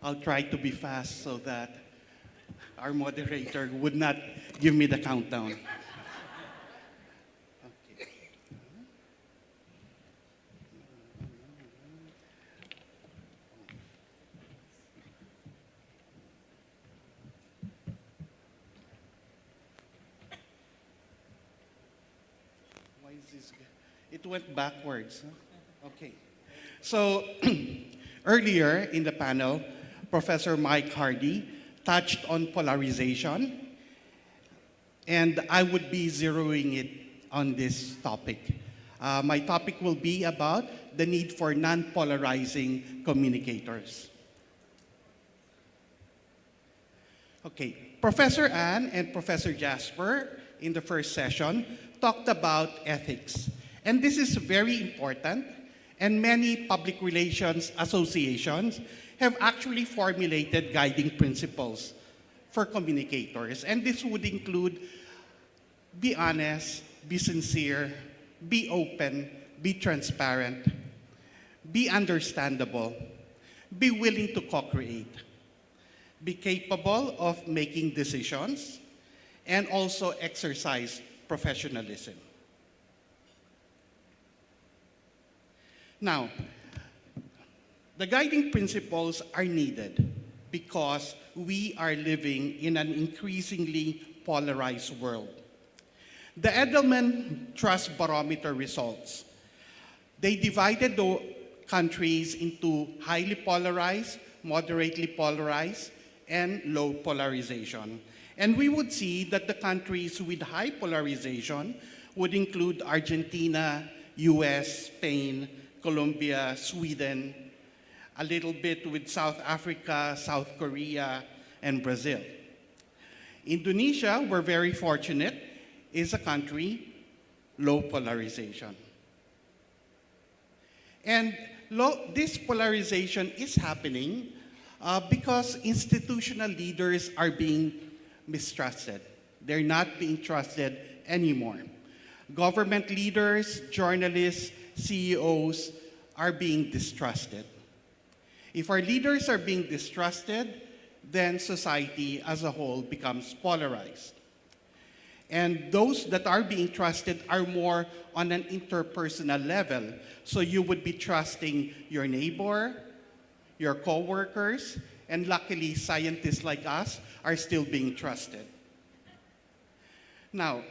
I'll try to be fast so that our moderator would not give me the countdown. Okay. Why is this? It went backwards. Huh? Okay. So earlier in the panel, Professor Mike Hardy touched on polarization, and I would be zeroing it on this topic. My topic will be about the need for non-polarizing communicators. Okay, Professor Ann and Professor Jasper in the first session talked about ethics, and this is very important, and many public relations associations have actually formulated guiding principles for communicators. And this would include be honest, be sincere, be open, be transparent, be understandable, be willing to co-create, be capable of making decisions, and also exercise professionalism. Now, the guiding principles are needed because we are living in an increasingly polarized world. The Edelman Trust Barometer results, they divided the countries into highly polarized, moderately polarized, and low polarization. And we would see that the countries with high polarization would include Argentina, US, Spain, Colombia, Sweden, a little bit with South Africa, South Korea, and Brazil. Indonesia, we're very fortunate, is a country low polarization. And this polarization is happening because institutional leaders are being mistrusted. They're not being trusted anymore. Government leaders, journalists, CEOs are being distrusted. If our leaders are being distrusted, then society as a whole becomes polarized. And those that are being trusted are more on an interpersonal level. So you would be trusting your neighbor, your coworkers, and luckily scientists like us are still being trusted. Now,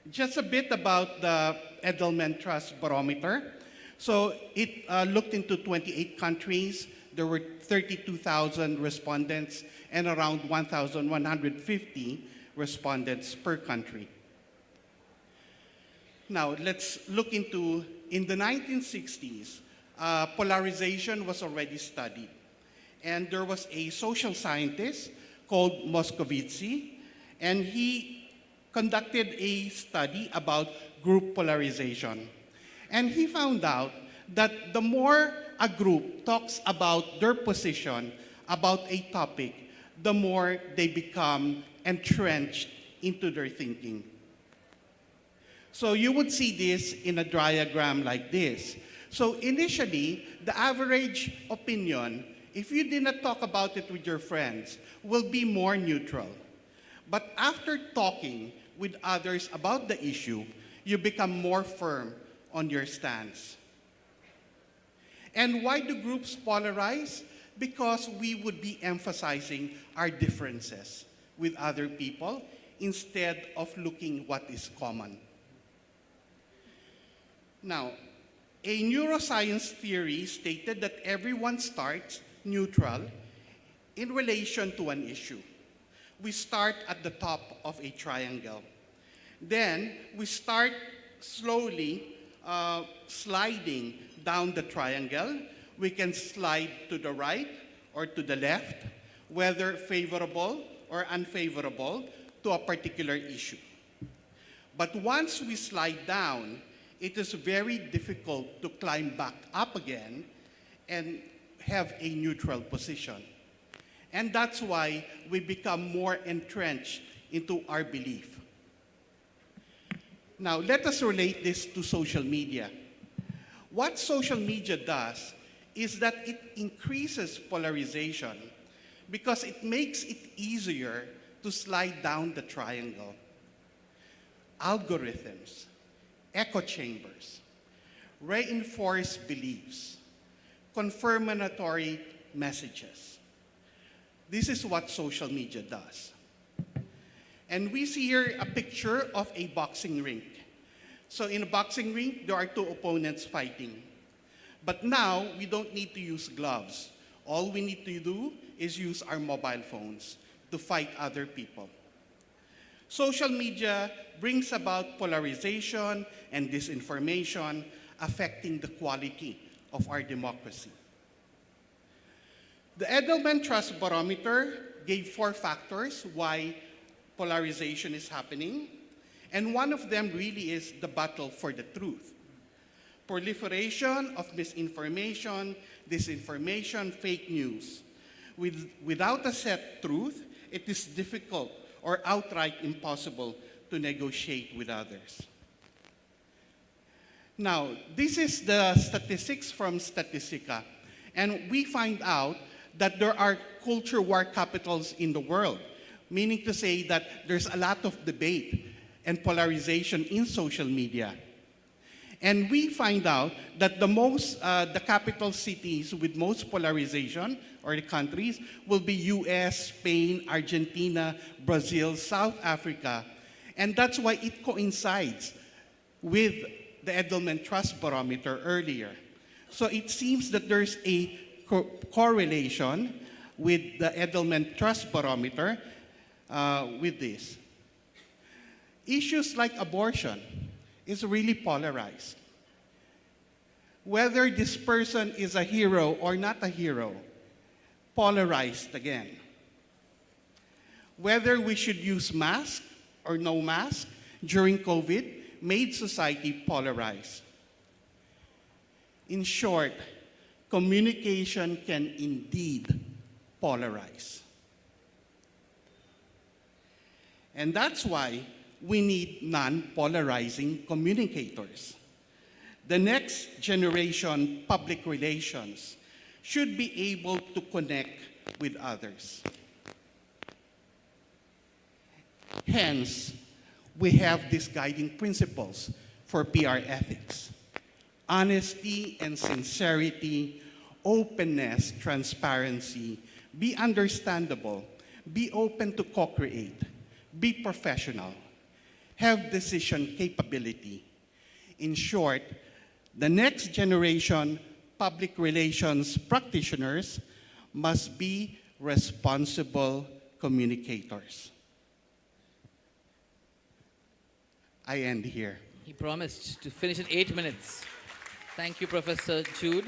just a bit about the Edelman Trust Barometer. So it looked into 28 countries. There were 32,000 respondents and around 1,150 respondents per country. Now, let's look into, in the 1960s, polarization was already studied. And there was a social scientist called Moscovici, and he conducted a study about group polarization. And he found out that the more a group talks about their position about a topic, the more they become entrenched into their thinking. So you would see this in a diagram like this. So initially, the average opinion, if you did not talk about it with your friends, will be more neutral. But after talking with others about the issue, you become more firm on your stance. And why do groups polarize? Because we would be emphasizing our differences with other people instead of looking what is common. Now, a neuroscience theory stated that everyone starts neutral in relation to an issue. We start at the top of a triangle. Then we start slowly sliding down the triangle. We can slide to the right or to the left, whether favorable or unfavorable to a particular issue. But once we slide down, it is very difficult to climb back up again and have a neutral position. And that's why we become more entrenched into our belief. Now, let us relate this to social media. What social media does is that it increases polarization because it makes it easier to slide down the triangle. Algorithms, echo chambers, reinforced beliefs, confirmatory messages. This is what social media does. And we see here a picture of a boxing rink. So in a boxing rink, there are two opponents fighting. But now, we don't need to use gloves. All we need to do is use our mobile phones to fight other people. Social media brings about polarization and disinformation, affecting the quality of our democracy. The Edelman Trust Barometer gave 4 factors why polarization is happening, and one of them really is the battle for the truth. Proliferation of misinformation, disinformation, fake news. Without a set truth, it is difficult or outright impossible to negotiate with others. Now, this is the statistics from Statistica, and we find out that there are culture war capitals in the world, meaning to say that there's a lot of debate and polarization in social media. And we find out that the capital cities with most polarization, or the countries, will be US, Spain, Argentina, Brazil, South Africa. And that's why it coincides with the Edelman Trust Barometer earlier. So it seems that there's a correlation with the Edelman Trust Barometer with this. Issues like abortion is really polarized. Whether this person is a hero or not a hero, polarized again. Whether we should use mask or no mask during COVID made society polarized. In short, communication can indeed polarize. And that's why we need non-polarizing communicators. The next generation public relations should be able to connect with others. Hence, we have these guiding principles for PR ethics: honesty and sincerity, openness, transparency, be understandable, be open to co-create, be professional, have decision capability. In short, the next generation public relations practitioners must be responsible communicators. I end here. He promised to finish in 8 minutes. Thank you, Professor Jude.